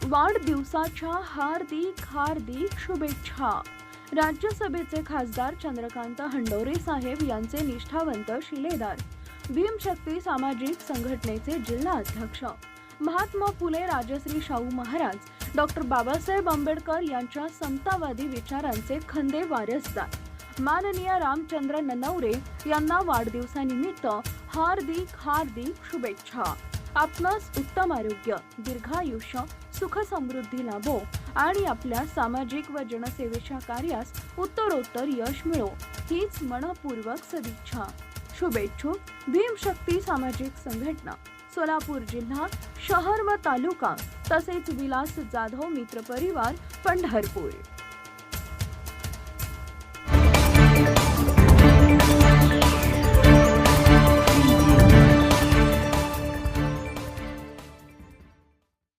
वाढदिवसाच्या हार्दिक हार्दिक शुभेच्छा। राज्यसभेचे खासदार चंद्रकांत हंडोरे साहेब यांचे निष्ठावंत शिलेदार, भीमशक्ती सामाजिक संघटनेचे जिल्हा अध्यक्ष, महात्मा फुले राजश्री शाहू महाराज, डॉक्टर बाबासाहेब आंबेडकर यांच्या समतावादी विचारांचे खंदे वारसदार माननीय रामचंद्र ननवरे यांना वाढदिवसानिमित्त हार्दिक हार्दिक शुभेच्छा। आपणास उत्तम आरोग्य, दीर्घायुष्य, सुख समृद्धी लाभो आणि आपल्या सामाजिक व जनसेवेच्या कार्यास उत्तरोत्तर यश मिळो हीच मनपूर्वक सदिच्छा। शुभेच्छुक भीमशक्ती सामाजिक संघटना, सोलापूर जिल्हा, शहर व तालुका तसेच विलास जाधव मित्र परिवार, पंढरपूर।